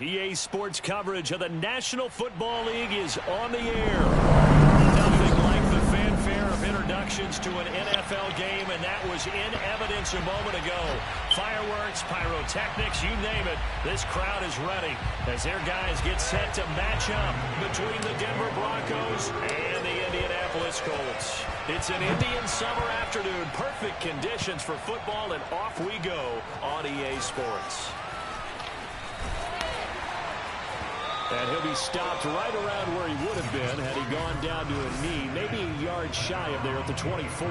EA Sports coverage of the National Football League is on the air. Nothing like the fanfare of introductions to an NFL game, and that was in evidence a moment ago. Fireworks, pyrotechnics, you name it. This crowd is ready as their guys get set to match up between the Denver Broncos and the Indianapolis Colts. It's an Indian summer afternoon. Perfect conditions for football, and off we go on EA Sports. And he'll be stopped right around where he would have been had he gone down to a knee, maybe a yard shy of there at the 24.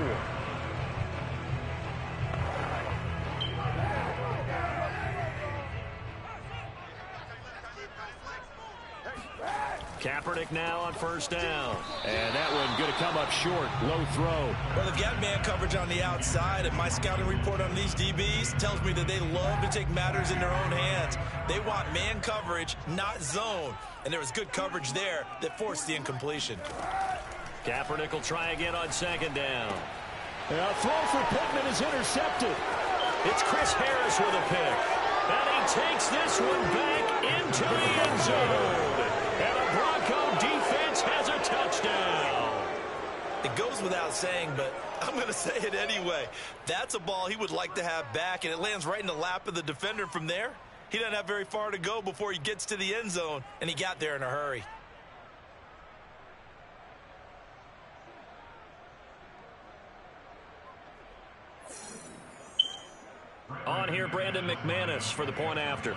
Kaepernick now on first down. And that one going to come up short. Low throw. Well, they've got man coverage on the outside, and my scouting report on these DBs tells me that they love to take matters in their own hands. They want man coverage, not zone. And there was good coverage there that forced the incompletion. Kaepernick will try again on second down. A throw for Pittman is intercepted. It's Chris Harris with a pick. And he takes this one back into the end zone. And a Bronco defense has a touchdown. It goes without saying, but I'm going to say it anyway. That's a ball he would like to have back, and it lands right in the lap of the defender from there. He doesn't have very far to go before he gets to the end zone, and he got there in a hurry. On here, Brandon McManus for the point after.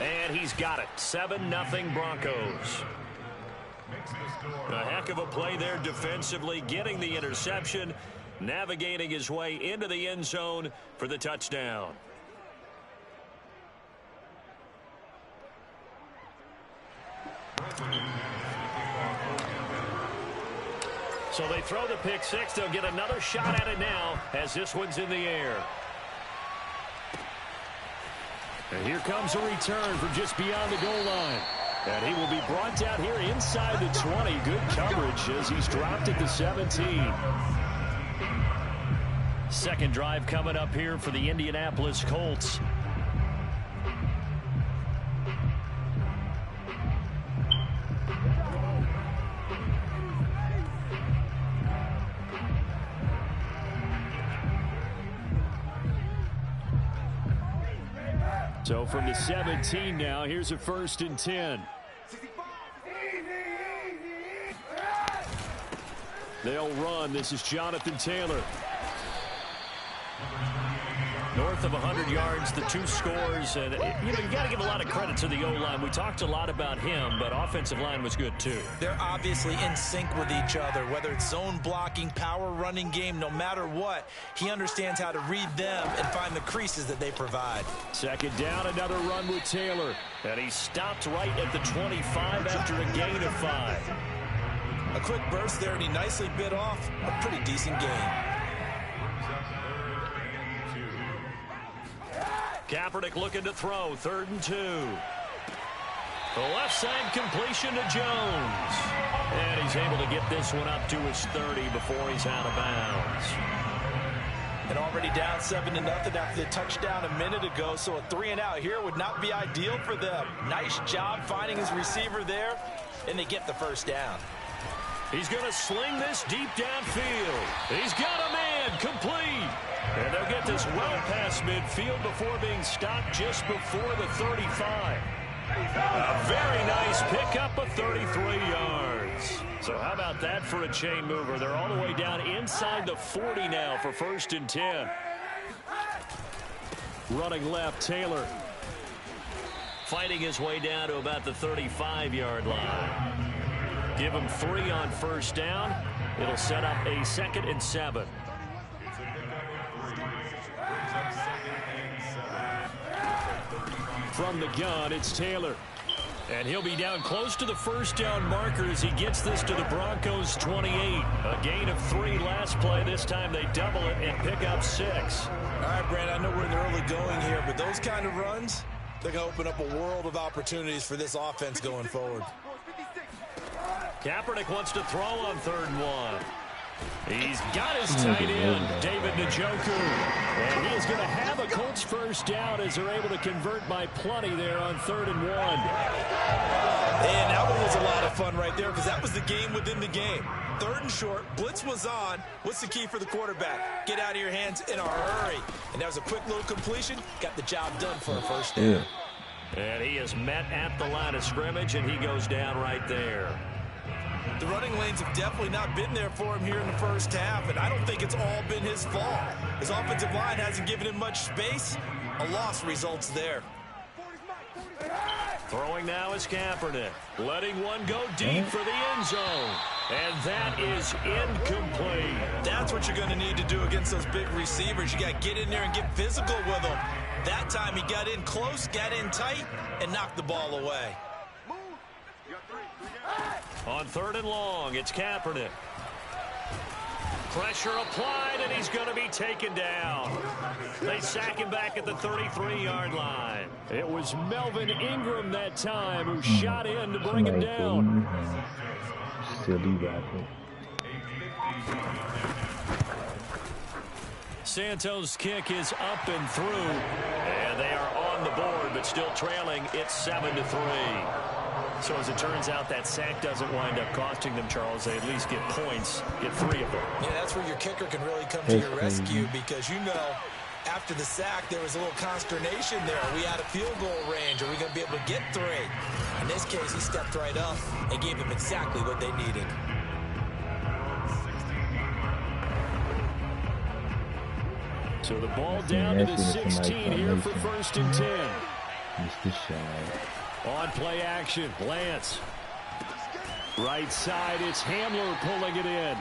And he's got it. 7-0 Broncos. A heck of a play there defensively, getting the interception, navigating his way into the end zone for the touchdown. So they throw the pick six. They'll get another shot at it now as this one's in the air. And here comes a return from just beyond the goal line. And he will be brought down here inside the 20. Good coverage as he's dropped at the 17. Second drive coming up here for the Indianapolis Colts. So from the 17 now, here's a 1st and 10. They'll run. This is Jonathan Taylor. North of 100 yards, the 2 scores. And, you got to give a lot of credit to the O-line. We talked a lot about him, but offensive line was good too. They're obviously in sync with each other, whether it's zone blocking, power running game, no matter what. He understands how to read them and find the creases that they provide. Second down, another run with Taylor. And he stopped right at the 25 after a gain of 5. A quick burst there, and he nicely bit off a pretty decent gain. Kaepernick looking to throw, 3rd and 2. The left side completion to Jones. And he's able to get this one up to his 30 before he's out of bounds. And already down 7-0 after the touchdown a minute ago, so a 3-and-out here would not be ideal for them. Nice job finding his receiver there, and they get the first down. He's going to sling this deep downfield. He's got a man, complete. And they'll get this well past midfield before being stopped just before the 35. A very nice pickup of 33 yards. So how about that for a chain mover? They're all the way down inside the 40 now for 1st and 10. Running left, Taylor. Fighting his way down to about the 35-yard line. Give him 3 on first down. It'll set up a 2nd and 7. From the gun, it's Taylor. And he'll be down close to the first down marker as he gets this to the Broncos 28. A gain of 3 last play. This time they double it and pick up 6. All right, Brad, I know we're in the early going here, but those kind of runs, they're going to open up a world of opportunities for this offense going forward. Kaepernick wants to throw on 3rd and 1. He's got his tight end, David Njoku. And he is going to have a Colts first down as they're able to convert by plenty there on 3rd and 1. And that one was a lot of fun right there because that was the game within the game. 3rd and short, blitz was on. What's the key for the quarterback? Get out of your hands in a hurry. And that was a quick little completion. Got the job done for a first down. And he is met at the line of scrimmage, and he goes down right there. The running lanes have definitely not been there for him here in the first half, and I don't think it's all been his fault. His offensive line hasn't given him much space. A loss results there. Throwing now is Kaepernick. Letting one go deep for the end zone. And that is incomplete. That's what you're going to need to do against those big receivers. You got to get in there and get physical with them. That time he got in close, got in tight, and knocked the ball away. On 3rd and long, it's Kaepernick. Pressure applied, and he's going to be taken down. They sack him back at the 33-yard line. It was Melvin Ingram that time who shot in to bring him down. Santos' kick is up and through, and they are on the board, but still trailing. It's 7-3. So as it turns out, that sack doesn't wind up costing them, Charles. They at least get points, get 3 of them. Yeah, that's where your kicker can really come to your rescue because, you know, after the sack, there was a little consternation there. Are we out of field goal range? Are we going to be able to get 3? In this case, he stepped right up and gave them exactly what they needed. So the ball down to the 16 here for 1st and 10. On play action, Lance. Right side, it's Hamler pulling it in.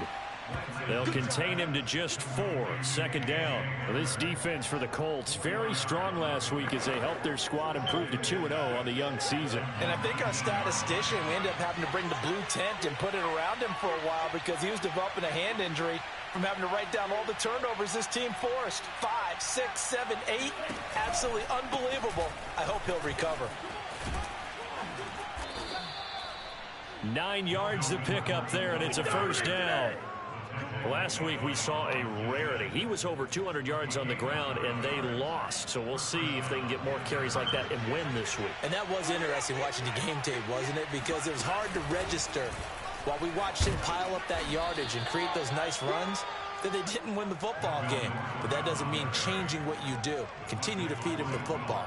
They'll contain him to just 4. 2nd down. This defense for the Colts, very strong last week as they helped their squad improve to 2-0 on the young season. And I think our statistician, we ended up having to bring the blue tent and put it around him for a while because he was developing a hand injury from having to write down all the turnovers this team forced. 5, 6, 7, 8. Absolutely unbelievable. I hope he'll recover. 9 yards to pick up there, and it's a 1st down. Last week we saw a rarity. He was over 200 yards on the ground, and they lost. So we'll see if they can get more carries like that and win this week. And that was interesting watching the game tape, wasn't it? Because it was hard to register while we watched him pile up that yardage and create those nice runs that they didn't win the football game. But that doesn't mean changing what you do. Continue to feed him the football.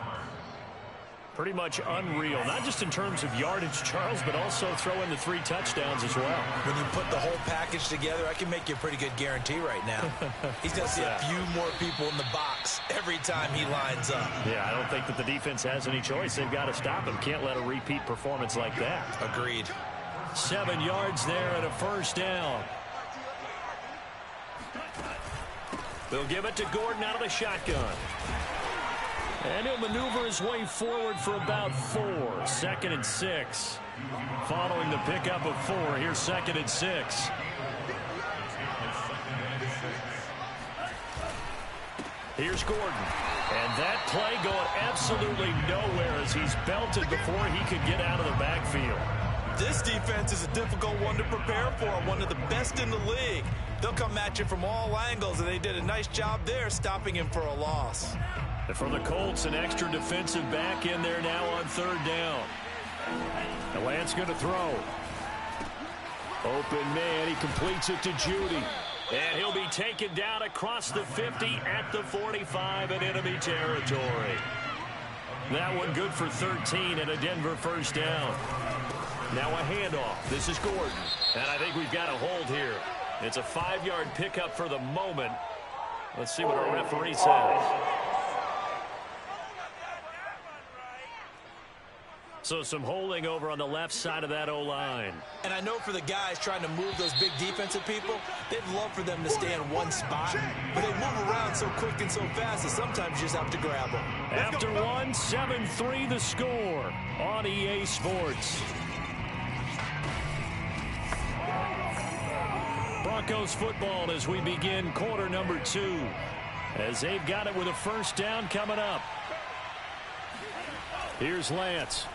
Pretty much unreal, not just in terms of yardage, Charles, but also throw in the 3 touchdowns as well. When you put the whole package together, I can make you a pretty good guarantee right now. He's going to see a few more people in the box every time he lines up. Yeah, I don't think that the defense has any choice. They've got to stop him. Can't let a repeat performance like that. Agreed. 7 yards there and a 1st down. They'll give it to Gordon out of the shotgun. And he'll maneuver his way forward for about 4. 2nd and 6. Following the pickup of 4, here's 2nd and 6. Here's Gordon. And that play going absolutely nowhere as he's belted before he could get out of the backfield. This defense is a difficult one to prepare for, one of the best in the league. They'll come at you from all angles, and they did a nice job there stopping him for a loss. And for the Colts, an extra defensive back in there now on 3rd down. And Lance going to throw. Open man, he completes it to Judy. And he'll be taken down across the 50 at the 45 in enemy territory. That one good for 13 and a Denver 1st down. Now a handoff. This is Gordon. And I think we've got a hold here. It's a 5-yard pickup for the moment. Let's see what our referee says. So some holding over on the left side of that O-line. And I know for the guys trying to move those big defensive people, they'd love for them to stay in one spot. But they move around so quick and so fast that sometimes you just have to grab them. After 1, 7-3 the score on EA Sports. Broncos football as we begin quarter number 2. As they've got it with a 1st down coming up. Here's Lance.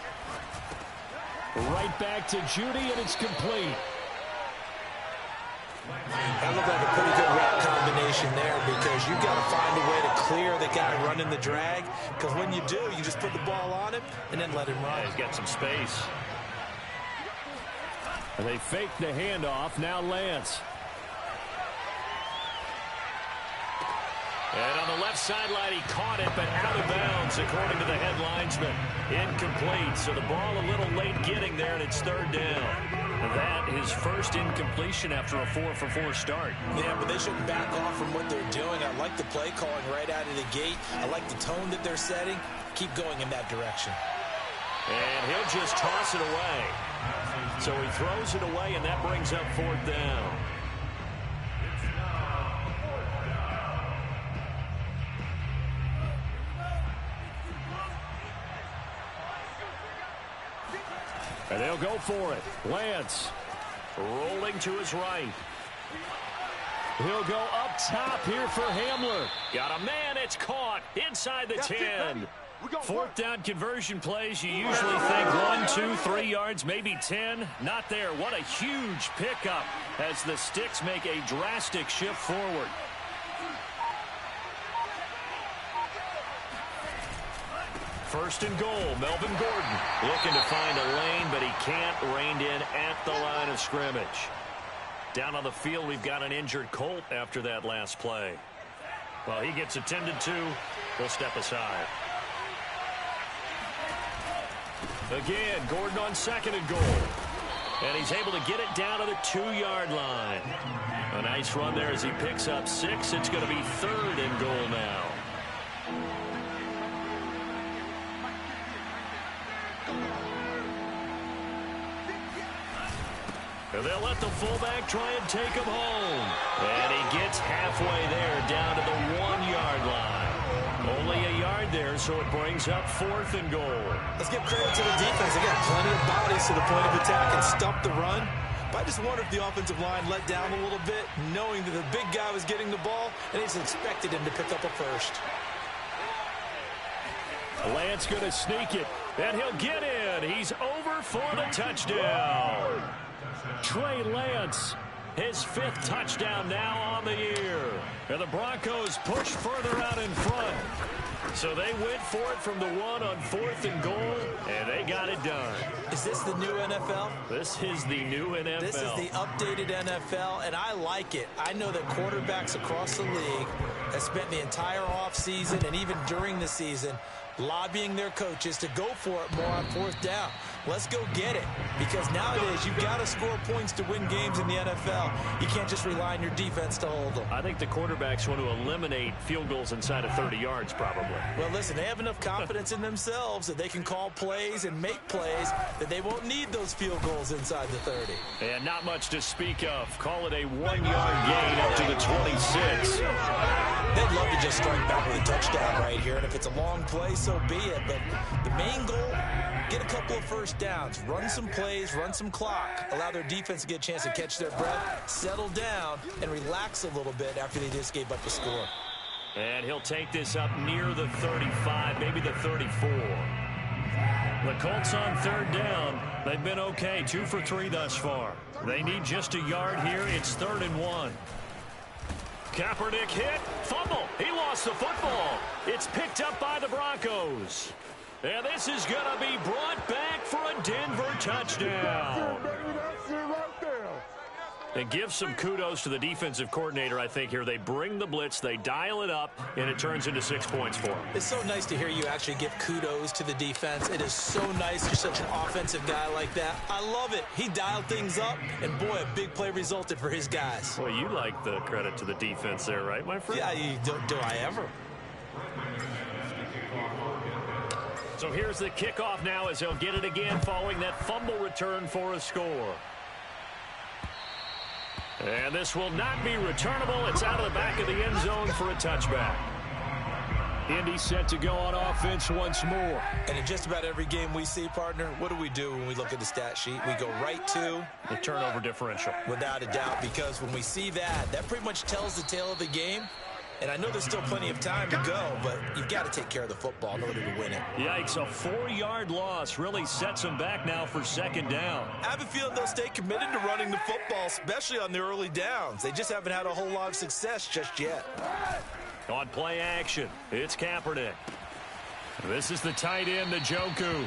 Right back to Judy, and it's complete. That looked like a pretty good route combination there because you've got to find a way to clear the guy running the drag, because when you do, you just put the ball on him and then let him run. Yeah, he's got some space. And they fake the handoff. Now Lance. And on the left sideline, he caught it, but out of bounds, according to the head linesman. Incomplete, so the ball a little late getting there, and it's third down. That is first incompletion after a 4-for-4 start. Yeah, but they shouldn't back off from what they're doing. I like the play calling right out of the gate. I like the tone that they're setting. Keep going in that direction. And he'll just toss it away. So he throws it away, and that brings up fourth down. And they'll go for it. Lance rolling to his right. He'll go up top here for Hamler. Got a man. It's caught inside the 10. Fourth down conversion plays, you usually think 1, 2, 3 yards, maybe 10. Not there. What a huge pickup as the Sticks make a drastic shift forward. First and goal, Melvin Gordon looking to find a lane, but he can't. Reined in at the line of scrimmage. Down on the field, we've got an injured Colt after that last play. Well, he gets attended to. He'll step aside. Again, Gordon on second and goal. And he's able to get it down to the 2-yard line. A nice run there as he picks up 6. It's going to be third and goal now. And they'll let the fullback try and take him home. And he gets halfway there down to the 1-yard line. Only a yard there, so it brings up fourth and goal. Let's give credit to the defense. They got plenty of bodies to the point of attack and stop the run. But I just wonder if the offensive line let down a little bit, knowing that the big guy was getting the ball, and they just expected him to pick up a first. Lance going to sneak it, and he'll get in. He's over for the touchdown. Trey Lance, his 5th touchdown now on the year. And the Broncos push further out in front. So they went for it from the 1 on 4th and goal, and they got it done. Is this the new NFL? This is the new NFL. This is the updated NFL, and I like it. I know that quarterbacks across the league have spent the entire offseason and even during the season lobbying their coaches to go for it more on 4th down. Let's go get it, because nowadays you've got to score points to win games in the NFL. You can't just rely on your defense to hold them. I think the quarterbacks want to eliminate field goals inside of 30 yards probably. Well, listen, they have enough confidence in themselves that they can call plays and make plays that they won't need those field goals inside the 30. And not much to speak of. Call it a 1-yard gain up to the 26. They'd love to just strike back with a touchdown right here, and if it's a long play, so be it. But the main goal, get a couple of first downs, run some plays, run some clock, allow their defense to get a chance to catch their breath, settle down, and relax a little bit after they just gave up the score. And he'll take this up near the 35, maybe the 34. The Colts on third down. They've been okay, 2 for 3 thus far. They need just a yard here. It's 3rd and 1. Kaepernick hit, fumble. He lost the football. It's picked up by the Broncos. And this is going to be brought back for a Denver touchdown. And give some kudos to the defensive coordinator, I think, here. They bring the blitz, they dial it up, and it turns into 6 points for them. It's so nice to hear you actually give kudos to the defense. It is so nice you're such an offensive guy like that. I love it. He dialed things up, and boy, a big play resulted for his guys. Well, you like the credit to the defense there, right, my friend? Yeah, do I ever? So here's the kickoff now as they'll get it again following that fumble return for a score. And this will not be returnable. It's out of the back of the end zone for a touchback. Indy set to go on offense once more. And in just about every game we see, partner, what do when we look at the stat sheet? We go right to the turnover differential. Without a doubt, because when we see that, that pretty much tells the tale of the game. And I know there's still plenty of time to go, but you've got to take care of the football in order to win it. Yikes, a 4-yard loss really sets them back now for second down. I have a feeling they'll stay committed to running the football, especially on the early downs. They just haven't had a whole lot of success just yet. On play action, it's Kaepernick. This is the tight end, Njoku.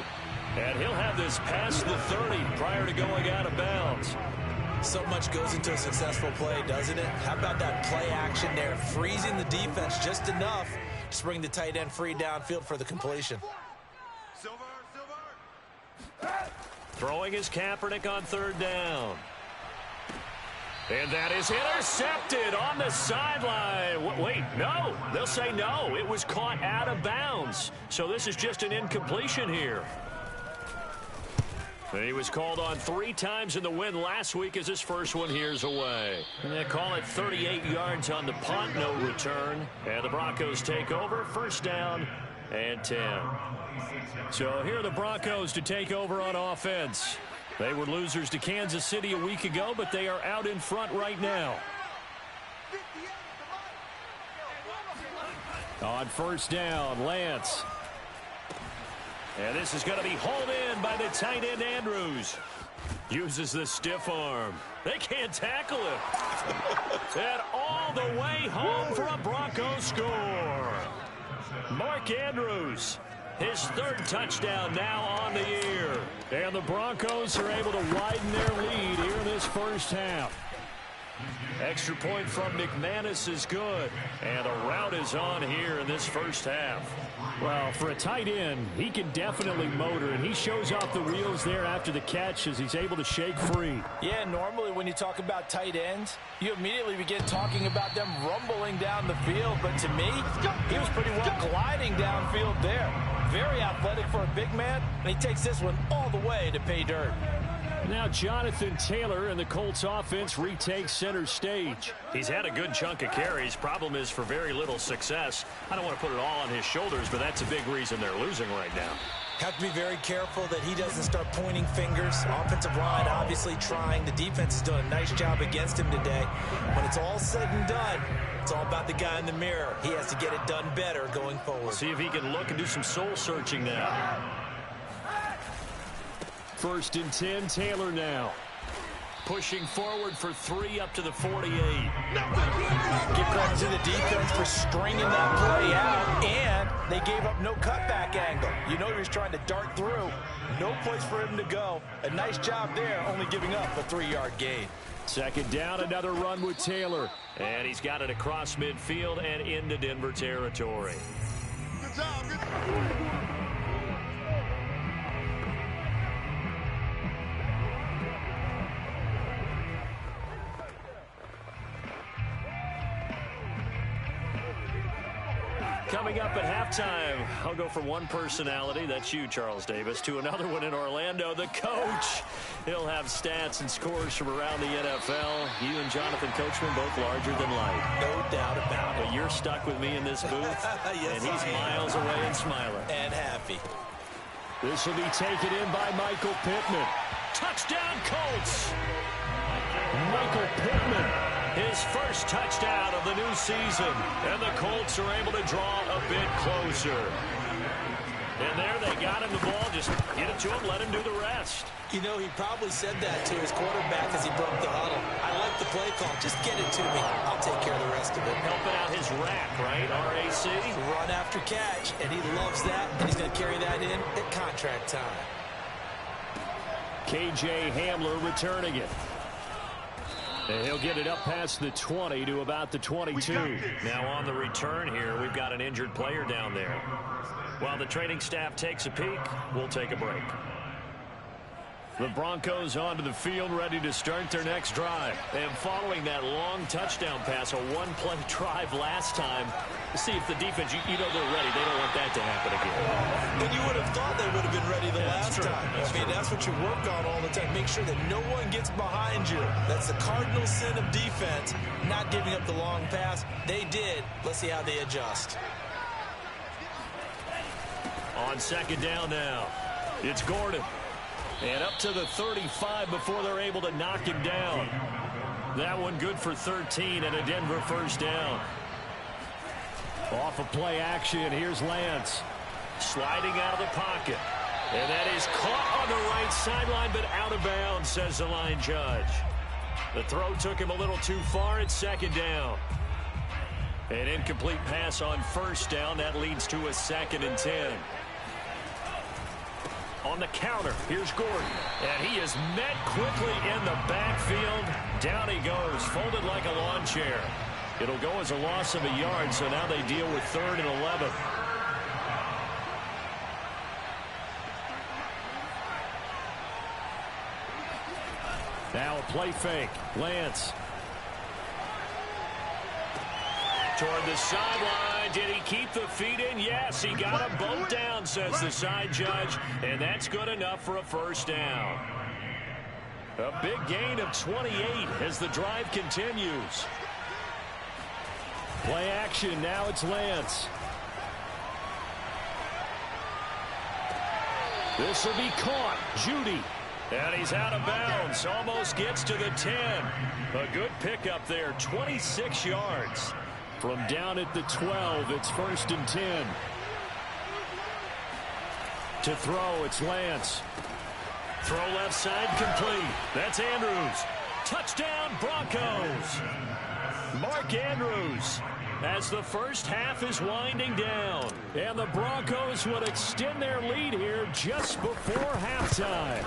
And he'll have this past the 30 prior to going out of bounds. So much goes into a successful play, doesn't it? How about that play action there, freezing the defense just enough to bring the tight end free downfield for the completion. Throwing is Kaepernick on third down. And that is intercepted on the sideline. Wait, no. They'll say no. It was caught out of bounds. So this is just an incompletion here. He was called on 3 times in the win last week as his first one here's away. And they call it 38 yards on the punt, no return. And the Broncos take over, first down and 10. So here are the Broncos to take over on offense. They were losers to Kansas City a week ago, but they are out in front right now. On first down, Lance. And this is going to be hauled in by the tight end, Andrews. Uses the stiff arm. They can't tackle him. And all the way home for a Broncos score. Mark Andrews, his 3rd touchdown now on the year. And the Broncos are able to widen their lead here in this first half. Extra point from McManus is good. And a route is on here in this first half. Well, for a tight end, he can definitely motor, and he shows off the wheels there after the catch as he's able to shake free. Yeah, normally when you talk about tight ends, you immediately begin talking about them rumbling down the field. But to me, he was pretty well gliding downfield there. Very athletic for a big man, and he takes this one all the way to pay dirt. Now Jonathan Taylor and the Colts offense retakes center stage. He's had a good chunk of carries. Problem is for very little success. I don't want to put it all on his shoulders, but that's a big reason they're losing right now. Have to be very careful that he doesn't start pointing fingers. Offensive line obviously trying. The defense is doing a nice job against him today. When it's all said and done, it's all about the guy in the mirror. He has to get it done better going forward. See if he can look and do some soul searching now. First and 10, Taylor now. Pushing forward for 3 up to the 48. Give credit to the defense for stringing that play out, and they gave up no cutback angle. You know he was trying to dart through. No place for him to go. A nice job there, only giving up a 3-yard gain. Second down, another run with Taylor. And he's got it across midfield and into Denver territory. Good job. Good job. Coming up at halftime, I'll go from one personality, that's you, Charles Davis, to another one in Orlando, the coach. He'll have stats and scores from around the NFL. You and Jonathan Coachman both larger than life. No doubt about it. But you're stuck with me in this booth, yes, and he's miles away and smiling. And happy. This will be taken in by Michael Pittman. Touchdown, Colts! Michael Pittman. His first touchdown of the new season. And the Colts are able to draw a bit closer. And there they got him the ball. Just get it to him, let him do the rest. You know, he probably said that to his quarterback as he broke the huddle. I like the play call. Just get it to me. I'll take care of the rest of it. Helping out his rack, right? RAC. Run after catch. And he loves that. And he's going to carry that in at contract time. KJ Hamler returning it. And he'll get it up past the 20 to about the 22. Now on the return here, we've got an injured player down there. While the training staff takes a peek, we'll take a break. The Broncos onto the field, ready to start their next drive. And following that long touchdown pass, a one-play drive last time, see if the defense, you know they're ready. They don't want that to happen again. And you would have thought they would have been ready the last time. That's what you work on all the time. Make sure that no one gets behind you. That's the cardinal sin of defense, not giving up the long pass. They did. Let's see how they adjust. On second down now, it's Gordon. And up to the 35 before they're able to knock him down. That one good for 13 and a Denver first down. Off of play action, here's Lance. Sliding out of the pocket. And that is caught on the right sideline, but out of bounds, says the line judge. The throw took him a little too far at second down. An incomplete pass on first down. That leads to a 2nd and 10. On the counter, here's Gordon. And he is met quickly in the backfield. Down he goes, folded like a lawn chair. It'll go as a loss of a yard, so now they deal with 3rd and 11. Now a play fake. Lance. Toward the sideline. Did he keep the feet in? Yes, he got them both down, says the side judge. And that's good enough for a first down. A big gain of 28 as the drive continues. Play action. Now it's Lance. This will be caught. Judy. And he's out of bounds. Almost gets to the 10. A good pickup there. 26 yards. From down at the 12, it's 1st and 10. To throw, it's Lance. Throw left side complete. That's Andrews. Touchdown, Broncos. Mark Andrews. As the first half is winding down. And the Broncos would extend their lead here just before halftime.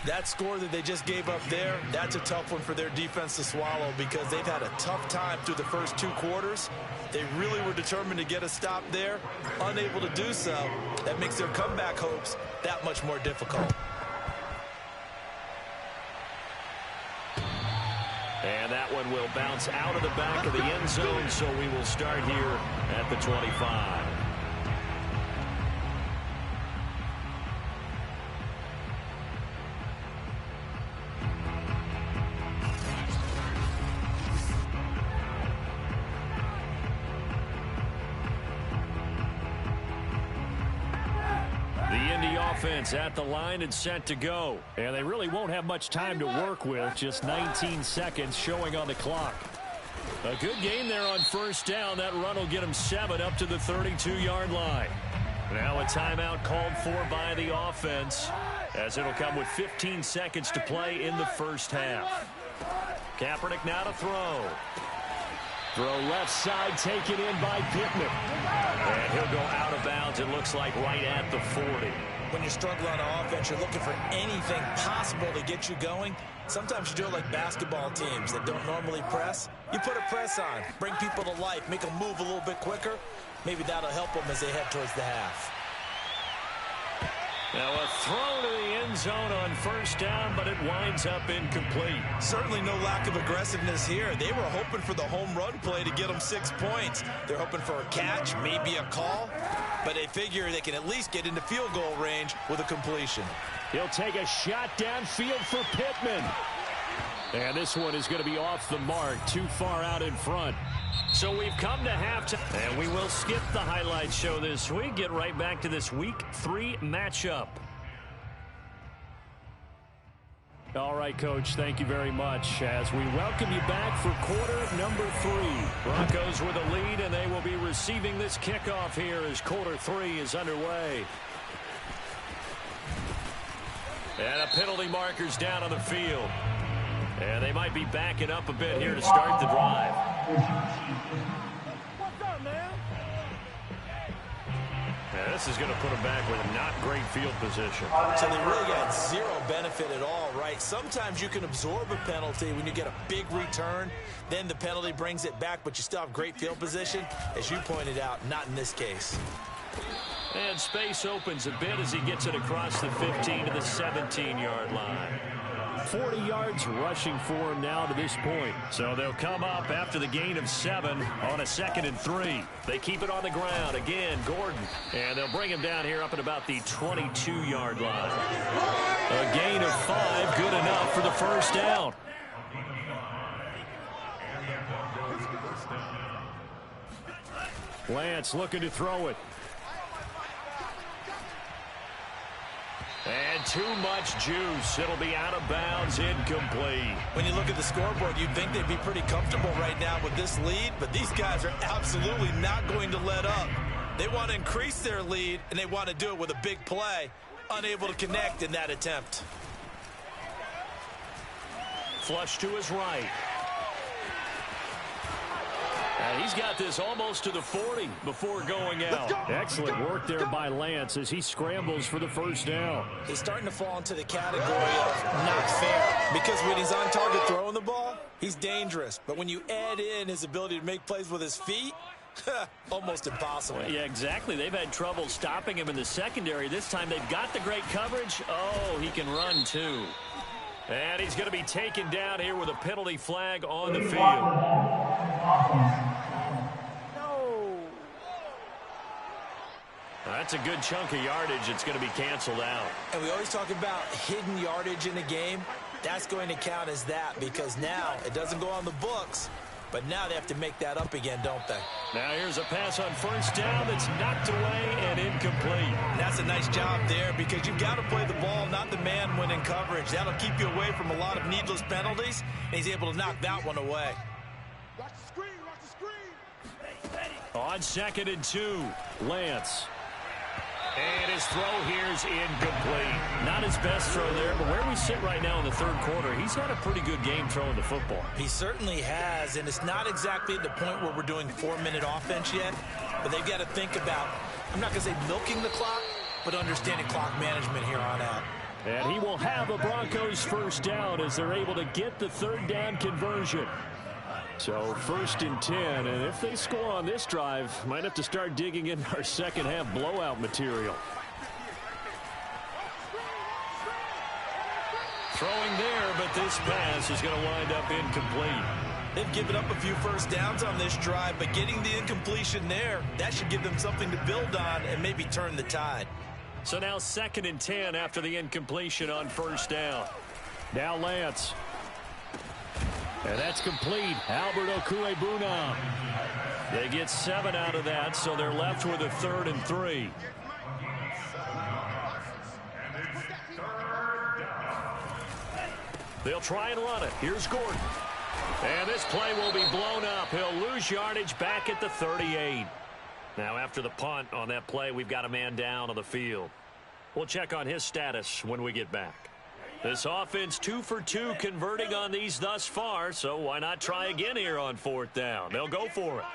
That score that they just gave up there, that's a tough one for their defense to swallow because they've had a tough time through the first 2 quarters. They really were determined to get a stop there, unable to do so. That makes their comeback hopes that much more difficult. And that one will bounce out of the back of the end zone, so we will start here at the 25. Offense at the line and set to go. And they really won't have much time to work with. Just 19 seconds showing on the clock. A good game there on first down. That run will get them 7 up to the 32-yard line. Now a timeout called for by the offense as it'll come with 15 seconds to play in the first half. Kaepernick now to throw. Throw left side taken in by Pittman. And he'll go out of bounds, it looks like, right at the 40. When you struggle on offense, you're looking for anything possible to get you going. Sometimes you do it like basketball teams that don't normally press. You put a press on, bring people to life, make them move a little bit quicker. Maybe that'll help them as they head towards the half. Now a throw to the end zone on first down, but it winds up incomplete. Certainly no lack of aggressiveness here. They were hoping for the home run play to get them 6 points. They're hoping for a catch, maybe a call, but they figure they can at least get into field goal range with a completion. He'll take a shot downfield for Pittman. And this one is going to be off the mark, too far out in front. So we've come to halftime, and we will skip the highlight show this week. Get right back to this Week 3 matchup. All right, Coach, thank you very much as we welcome you back for quarter number 3. Broncos with a lead, and they will be receiving this kickoff here as quarter 3 is underway. And a penalty marker's down on the field. And they might be backing up a bit here to start the drive. What's up, man? Yeah, this is going to put them back with not great field position. So they really got zero benefit at all, right? Sometimes you can absorb a penalty when you get a big return. Then the penalty brings it back, but you still have great field position. As you pointed out, not in this case. And space opens a bit as he gets it across the 15 to the 17-yard line. 40 yards rushing for him now to this point. So they'll come up after the gain of 7 on a 2nd and 3. They keep it on the ground. Again, Gordon. And they'll bring him down here up at about the 22-yard line. A gain of 5, good enough for the first down. Lance looking to throw it. And too much juice. It'll be out of bounds, incomplete. When you look at the scoreboard, you'd think they'd be pretty comfortable right now with this lead, but these guys are absolutely not going to let up. They want to increase their lead, and they want to do it with a big play. Unable to connect in that attempt. Flush to his right. And he's got this almost to the 40 before going out. Excellent work there by Lance as he scrambles for the first down. He's starting to fall into the category of not fair, because when he's on target throwing the ball, he's dangerous. But when you add in his ability to make plays with his feet, almost impossible. Well, yeah, exactly. They've had trouble stopping him in the secondary. This time they've got the great coverage. Oh, he can run too. And he's going to be taken down here with a penalty flag on the field. That's a good chunk of yardage. It's going to be canceled out. And we always talk about hidden yardage in a game. That's going to count as that, because now it doesn't go on the books, but now they have to make that up again, don't they? Now here's a pass on first down that's knocked away and incomplete. And that's a nice job there, because you've got to play the ball, not the man when in coverage. That'll keep you away from a lot of needless penalties, and he's able to knock that one away. Watch the screen, watch the screen. On 2nd and 2, Lance. And his throw here's incomplete. Not his best throw there, but where we sit right now in the third quarter, he's had a pretty good game throwing the football. He certainly has, and it's not exactly at the point where we're doing 4-minute offense yet, but they've got to think about, I'm not going to say milking the clock, but understanding clock management here on out. And he will have a Broncos first down as they're able to get the third down conversion. So 1st and 10, and if they score on this drive, might have to start digging in our second half blowout material. Throwing there, but this pass is going to wind up incomplete. They've given up a few first downs on this drive, but getting the incompletion there, that should give them something to build on and maybe turn the tide. So now 2nd and 10 after the incompletion on first down. Now Lance. And that's complete. Albert Okwuegbunam. They get 7 out of that, so they're left with a 3rd and 3. They'll try and run it. Here's Gordon. And this play will be blown up. He'll lose yardage back at the 38. Now after the punt on that play, we've got a man down on the field. We'll check on his status when we get back. This offense 2 for 2 converting on these thus far, so why not try again here on 4th down? They'll go for it.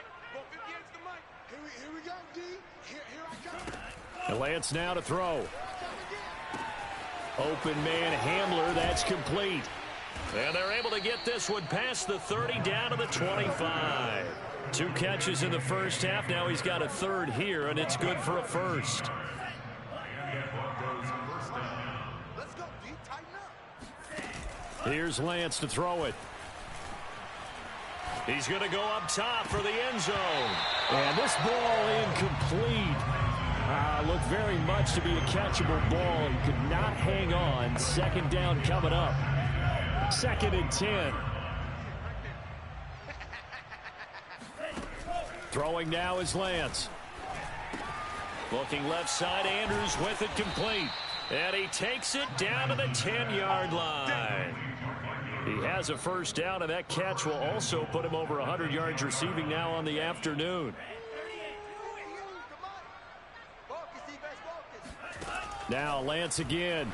Here we go, D. Here I come. And Lance now to throw. Open man Hamler, that's complete. And they're able to get this one past the 30 down to the 25. 2 catches in the first half. Now he's got a 3rd here, and it's good for a 1st. Here's Lance to throw it. He's going to go up top for the end zone. And this ball incomplete. Looked very much to be a catchable ball. He could not hang on. 2nd down coming up. 2nd and 10. Throwing now is Lance. Looking left side, Andrews with it complete. And he takes it down to the 10-yard line. He has a first down, and that catch will also put him over 100 yards receiving now on the afternoon. Now Lance again.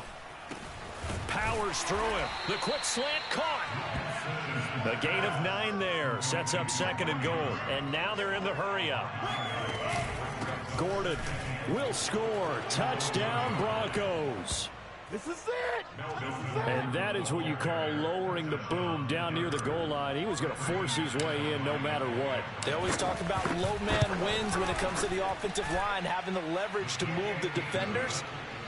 Powers through him. The quick slant caught. A gain of 9 there. Sets up 2nd and goal. And now they're in the hurry up. Gordon will score. Touchdown Broncos. This is it. And that is what you call lowering the boom down near the goal line. He was going to force his way in no matter what. They always talk about low man wins when it comes to the offensive line, having the leverage to move the defenders.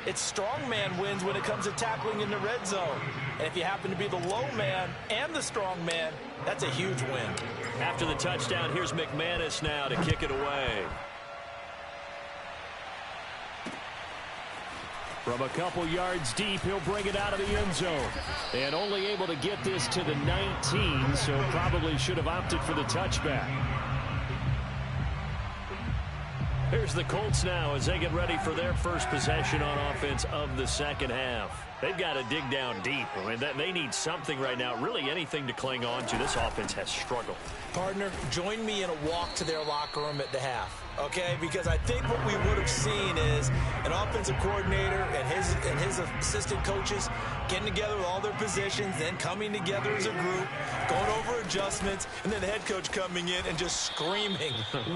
It's strong man wins when it comes to tackling in the red zone. And if you happen to be the low man and the strong man, that's a huge win. After the touchdown, here's McManus now to kick it away. From a couple yards deep, he'll bring it out of the end zone. And only able to get this to the 19, so probably should have opted for the touchback. Here's the Colts now as they get ready for their first possession on offense of the second half. They've got to dig down deep. I mean, they need something right now, really anything to cling on to. This offense has struggled. Partner, join me in a walk to their locker room at the half, okay? Because I think what we would have seen is an offensive coordinator and his assistant coaches getting together with all their positions, then coming together as a group, going over adjustments, and then the head coach coming in and just screaming,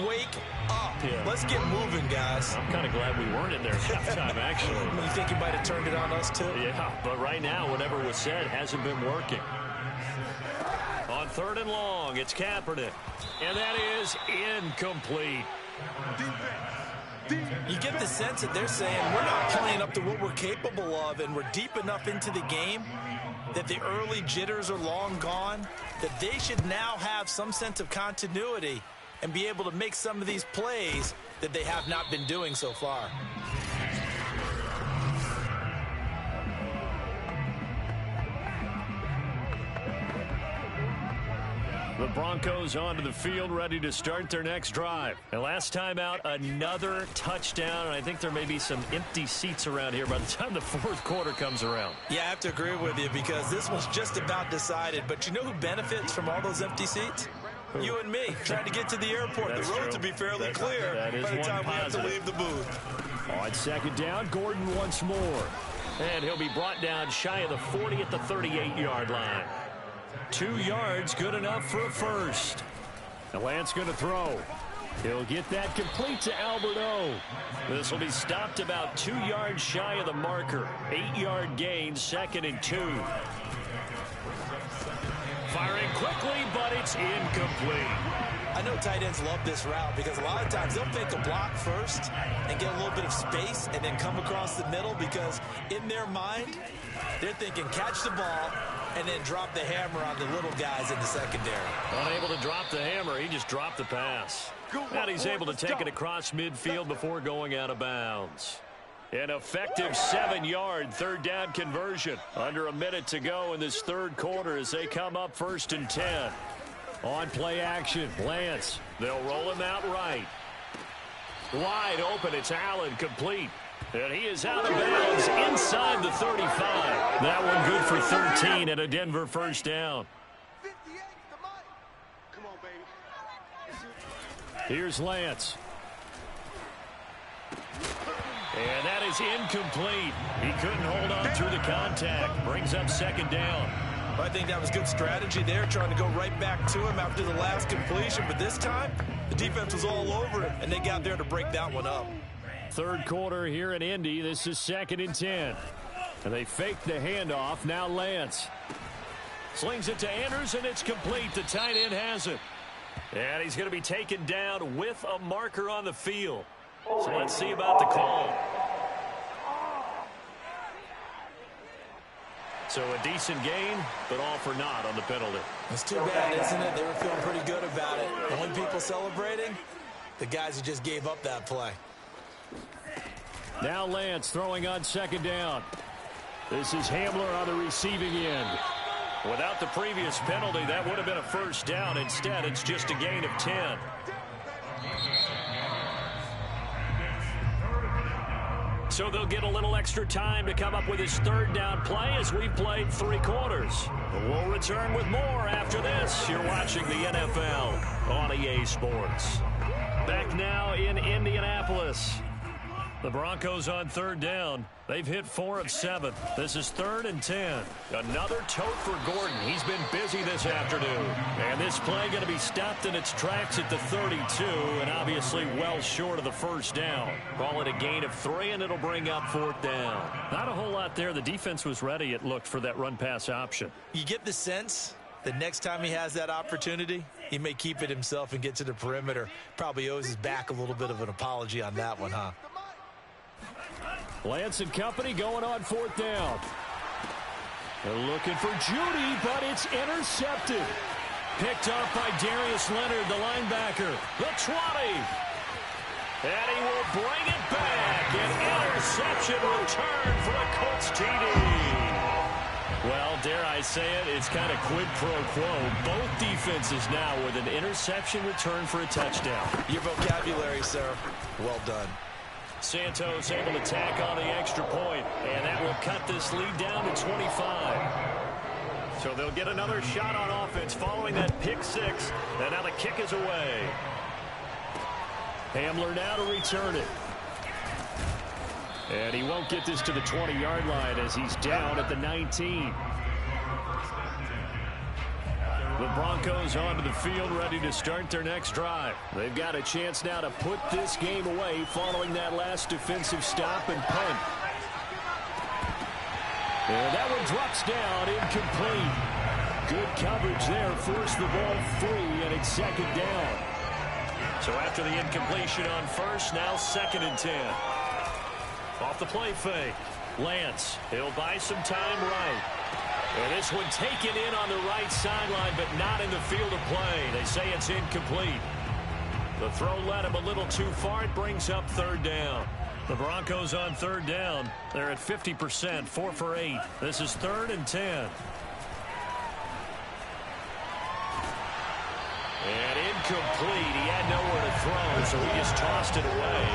wake up. Yeah. Let's get moving, guys. I'm kind of glad we weren't in there at halftime, actually. You think you might have turned it on us, too? Yeah, but right now, whatever was said hasn't been working. On 3rd and long, it's Kaepernick. And that is incomplete. You get the sense that they're saying we're not playing up to what we're capable of, and we're deep enough into the game that the early jitters are long gone, that they should now have some sense of continuity and be able to make some of these plays that they have not been doing so far. The Broncos onto the field, ready to start their next drive. And last time out, another touchdown. And I think there may be some empty seats around here by the time the 4th quarter comes around. Yeah, I have to agree with you because this was just about decided. But you know who benefits from all those empty seats? You and me, trying to get to the airport. That's the roads true. will be fairly That clear is by the time we have to positive. leave the booth. On 2nd down, Gordon once more. And he'll be brought down shy of the 40 at the 38-yard line. 2 yards, good enough for a first. And Lance going to throw. He'll get that complete to Albert O. This will be stopped about 2 yards shy of the marker. 8-yard gain, 2nd and 2. Firing quickly, but it's incomplete. I know tight ends love this route because a lot of times they'll fake a block first and get a little bit of space and then come across the middle because in their mind, they're thinking catch the ball and then drop the hammer on the little guys in the secondary. Unable to drop the hammer, he just dropped the pass. And he's able to take it across midfield before going out of bounds. An effective 7-yard 3rd down conversion. Under a minute to go in this 3rd quarter as they come up 1st and 10. On play action, Lance. They'll roll him out right. Wide open, it's Allen, complete. And he is out of bounds inside the 35. That one good for 13 and a Denver 1st down. 58, the mic. Come on, baby. Here's Lance. And that is incomplete. He couldn't hold on through the contact. Brings up 2nd down. I think that was good strategy there, trying to go right back to him after the last completion. But this time, the defense was all over him, and they got there to break that one up. 3rd quarter here in Indy. This is 2nd and 10. And they fake the handoff. Now Lance. Slings it to Andrews, and it's complete. The tight end has it. And he's going to be taken down with a marker on the field. So let's see about the call. So a decent gain, but all for naught on the penalty. It's too bad, isn't it? They were feeling pretty good about it. The only people celebrating, the guys who just gave up that play. Now Lance throwing on 2nd down. This is Hamler on the receiving end. Without the previous penalty, that would have been a 1st down. Instead, it's just a gain of 10. So they'll get a little extra time to come up with his 3rd down play as we've played 3 quarters. We'll return with more after this. You're watching the NFL on EA Sports. Back now in Indianapolis. The Broncos on 3rd down. They've hit 4 of 7. This is 3rd and 10. Another tote for Gordon. He's been busy this afternoon. And this play going to be stopped in its tracks at the 32, and obviously well short of the 1st down. Call it a gain of 3, and it'll bring up 4th down. Not a whole lot there. The defense was ready, it looked, for that run-pass option. You get the sense that next time he has that opportunity, he may keep it himself and get to the perimeter. Probably owes his back a little bit of an apology on that one, huh? Lance and company going on 4th down. They're looking for Judy, but it's intercepted. Picked up by Darius Leonard, the linebacker. The 20. And he will bring it back. An interception return for a Colts TD. Well, dare I say it, it's kind of quid pro quo. Both defenses now with an interception return for a touchdown. Your vocabulary, sir. Well done. Santos able to tack on the extra point, and that will cut this lead down to 25. So they'll get another shot on offense following that pick six, and now the kick is away. Hamler now to return it. And he won't get this to the 20-yard line as he's down at the 19. The Broncos onto the field ready to start their next drive. They've got a chance now to put this game away following that last defensive stop and punt. And that one drops down, incomplete. Good coverage there, forced the ball free, and it's second down. So after the incompletion on first, now 2nd and 10. Off the play fake. Lance, he'll buy some time right. And this one taken in on the right sideline, but not in the field of play. They say it's incomplete. The throw led him a little too far. It brings up 3rd down. The Broncos on 3rd down. They're at 50%, 4 for 8. This is 3rd and 10. And incomplete. He had nowhere to throw, so he just tossed it away.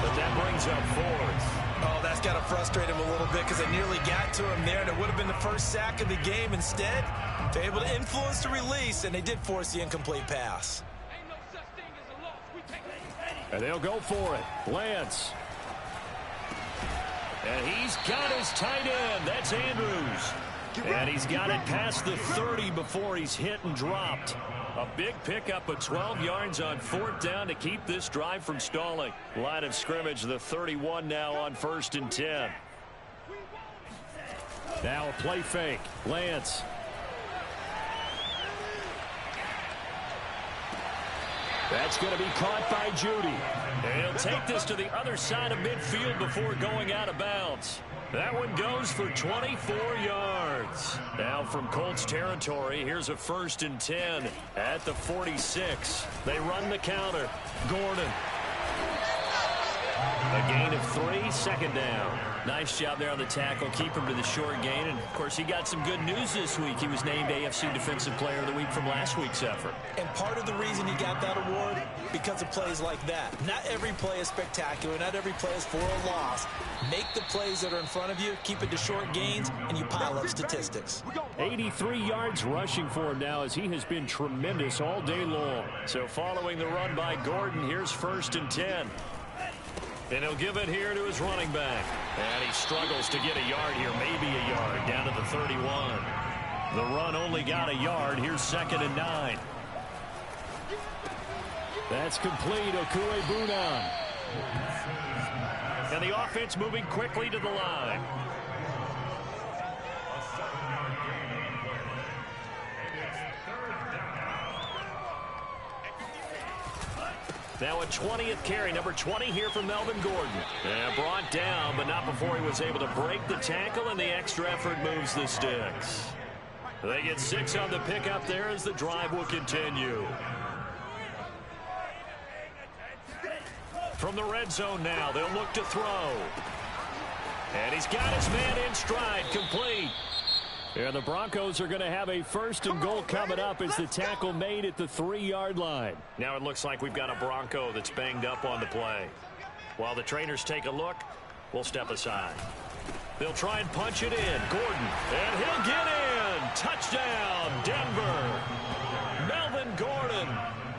But that brings up 4th. Oh, that's got to frustrate him a little bit because they nearly got to him there, and it would have been the first sack of the game. Instead, they're able to influence the release, and they did force the incomplete pass. And they'll go for it. Lance. And he's got his tight end. That's Andrews. And he's got it past the 30 before he's hit and dropped. A big pickup of 12 yards on 4th down to keep this drive from stalling. Line of scrimmage, the 31 now on 1st and 10. Now a play fake. Lance. That's going to be caught by Judy. And he'll take this to the other side of midfield before going out of bounds. That one goes for 24 yards. Now from Colts territory, here's a 1st and 10 at the 46. They run the counter. Gordon. A gain of 3, 2nd down. Nice job there on the tackle. Keep him to the short gain. And, of course, he got some good news this week. He was named AFC Defensive Player of the Week from last week's effort. And part of the reason he got that award, because of plays like that. Not every play is spectacular. Not every play is for a loss. Make the plays that are in front of you, keep it to short gains, and you pile up statistics. 83 yards rushing for him now as he has been tremendous all day long. So following the run by Gordon, here's 1st and 10. And he'll give it here to his running back. And he struggles to get a yard here, maybe a yard, down to the 31. The run only got a yard. Here's 2nd and 9. That's complete. Okuegbunam. And the offense moving quickly to the line. Now a 20th carry, number 20 here for Melvin Gordon. And brought down, but not before he was able to break the tackle, and the extra effort moves the sticks. They get 6 on the pickup there as the drive will continue. From the red zone now, they'll look to throw. And he's got his man in stride, complete. And the Broncos are going to have a 1st and goal coming up as the tackle made at the 3-yard line. Now it looks like we've got a Bronco that's banged up on the play. While the trainers take a look, we'll step aside. They'll try and punch it in. Gordon, and he'll get in. Touchdown, Denver. Melvin Gordon,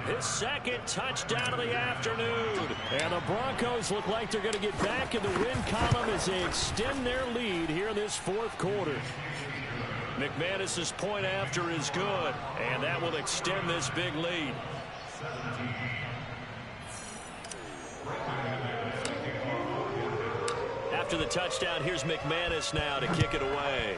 his 2nd touchdown of the afternoon. And the Broncos look like they're going to get back in the win column as they extend their lead here in this 4th quarter. McManus's point after is good, and that will extend this big lead. After the touchdown, here's McManus now to kick it away.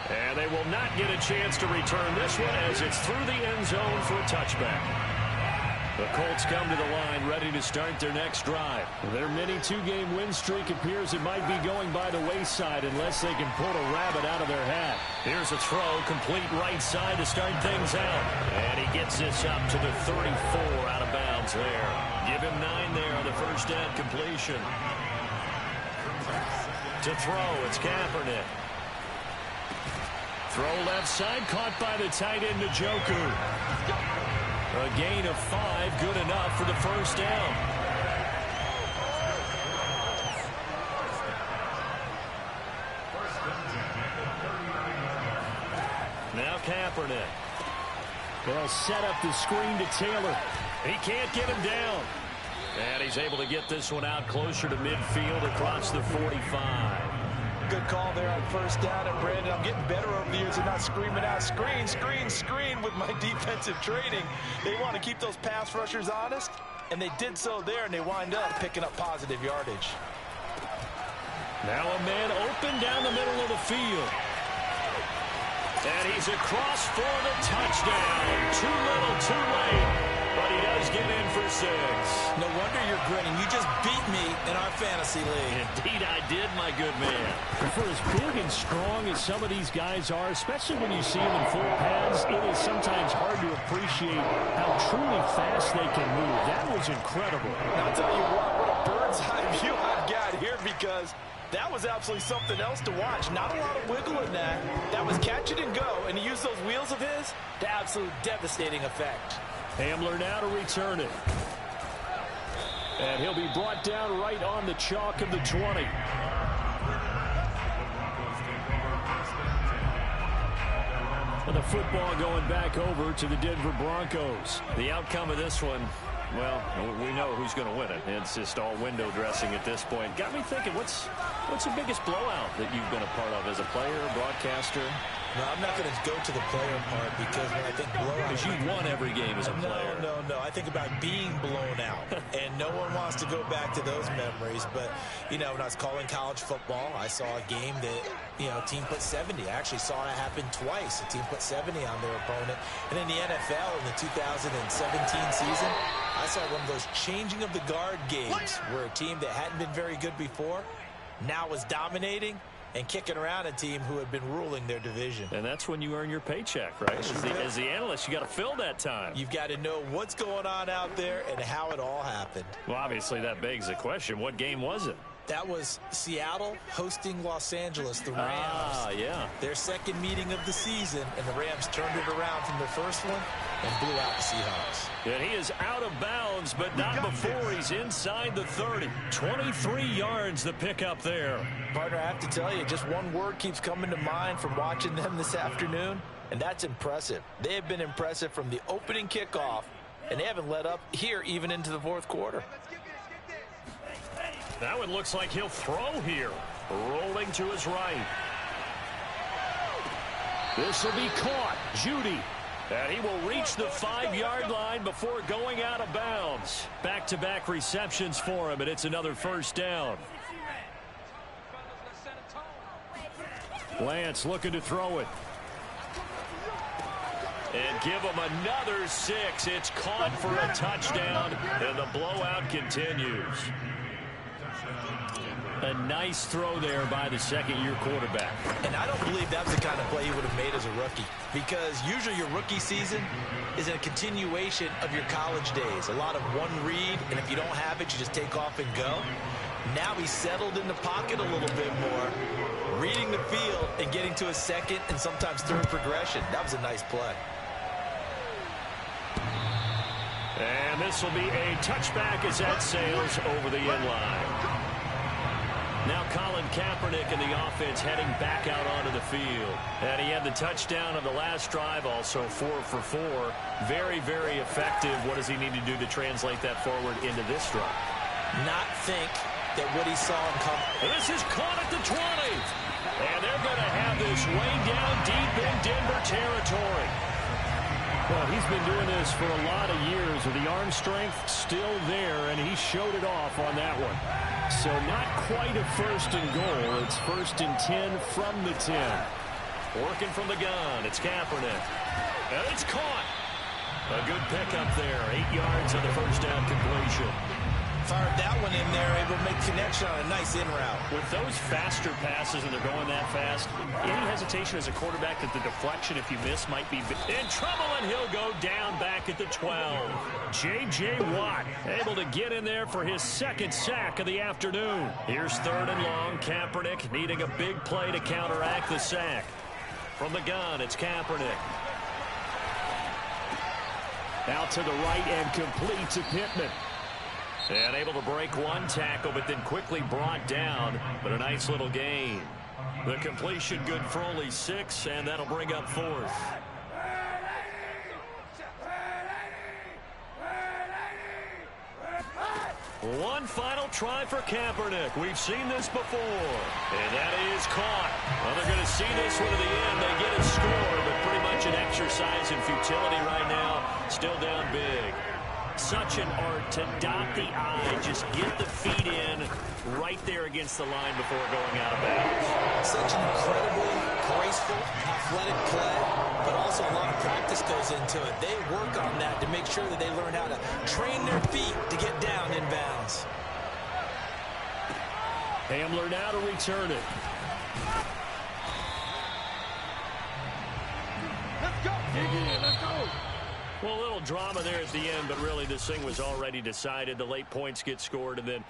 And they will not get a chance to return this one as it's through the end zone for a touchback. The Colts come to the line ready to start their next drive. Their mini 2-game win streak appears it might be going by the wayside unless they can pull a rabbit out of their hat. Here's a throw, complete right side to start things out. And he gets this up to the 34 out of bounds there. Give him 9 there on the first down completion. To throw, it's Kaepernick. Throw left side, caught by the tight end, Njoku. A gain of 5, good enough for the first down. Now Kaepernick. They'll set up the screen to Taylor. He can't get him down. And he's able to get this one out closer to midfield across the 45. Good call there on first down. And Brandon, I'm getting better over the years and not screaming out, screen, screen, screen with my defensive training. They want to keep those pass rushers honest, and they did so there, and they wind up picking up positive yardage. Now a man open down the middle of the field. And he's across for the touchdown. Too little, too late. But he does get in for 6. No wonder you're grinning. You just beat me in our fantasy league. Indeed I did, my good man. For as big and strong as some of these guys are, especially when you see them in full pads, it is sometimes hard to appreciate how truly fast they can move. That was incredible. And I'll tell you what a bird's eye view I've got here, because that was absolutely something else to watch. Not a lot of wiggle in that. That was catch it and go, and he used those wheels of his to absolute devastating effect. Hamler now to return it. And he'll be brought down right on the chalk of the 20. And the football going back over to the Denver Broncos. The outcome of this one, well, we know who's going to win it. It's just all window dressing at this point. Got me thinking, what's the biggest blowout that you've been a part of as a player, broadcaster? No, I'm not going to go to the player part, because when I think blowout... Because you've won every game as a player. No. I think about being blown out. And no one wants to go back to those memories. But, you know, when I was calling college football, I saw a game that, you know, a team put 70. I actually saw it happen twice. A team put 70 on their opponent. And in the NFL, in the 2017 season, I saw one of those changing of the guard games where a team that hadn't been very good before now was dominating and kicking around a team who had been ruling their division. And that's when you earn your paycheck, right? As the analyst, you got to fill that time. You've got to know what's going on out there and how it all happened. Well, obviously that begs the question, what game was it? That was Seattle hosting Los Angeles, the Rams. Ah, yeah. Their second meeting of the season, and the Rams turned it around from their first one and blew out the Seahawks. And he is out of bounds, but not before he's inside the 30. 23 yards the pickup there. Partner, I have to tell you, just one word keeps coming to mind from watching them this afternoon, and that's impressive. They have been impressive from the opening kickoff, and they haven't let up here even into the fourth quarter. That one looks like he'll throw here. Rolling to his right. This will be caught. Judy. And he will reach the 5-yard line before going out of bounds. Back-to-back receptions for him, and it's another first down. Lance looking to throw it. And give him another 6. It's caught for a touchdown, and the blowout continues. A nice throw there by the second-year quarterback. And I don't believe that was the kind of play he would have made as a rookie, because usually your rookie season is a continuation of your college days. A lot of one read, and if you don't have it, you just take off and go. Now he's settled in the pocket a little bit more, reading the field and getting to a second and sometimes third progression. That was a nice play. And this will be a touchback as that sails over the inline. Now Colin Kaepernick and the offense heading back out onto the field. And he had the touchdown on the last drive, also 4 for 4. Very, very effective. What does he need to do to translate that forward into this drive? Not think that what he saw him come. This is caught at the 20. And they're going to have this way down deep in Denver territory. Well, he's been doing this for a lot of years with the arm strength still there, and he showed it off on that one. So not quite a first and goal. It's 1st and 10 from the 10. Working from the gun. It's Kaepernick. And it's caught. A good pickup there. 8 yards on the first down completion. Fired that one in there, able to make connection on a nice in route. With those faster passes and they're going that fast, any hesitation as a quarterback that the deflection, if you miss, might be in trouble, and he'll go down back at the 12. J.J. Watt able to get in there for his second sack of the afternoon. Here's 3rd and long. Kaepernick needing a big play to counteract the sack. From the gun, it's Kaepernick. Out to the right and complete to Pittman. And able to break one tackle, but then quickly brought down. But a nice little gain. The completion good for only 6, and that'll bring up 4th. One final try for Kaepernick. We've seen this before. And that is caught. Well, they're going to see this one to the end. They get a score, but pretty much an exercise in futility right now. Still down big. Such an art to dot the I, just get the feet in right there against the line before going out of bounds. Such an incredibly graceful, athletic play, but also a lot of practice goes into it. They work on that to make sure that they learn how to train their feet to get down inbounds. Hamler now to return it. Let's go. Yeah, let's go. Well, a little drama there at the end, but really this thing was already decided. The late points get scored, and then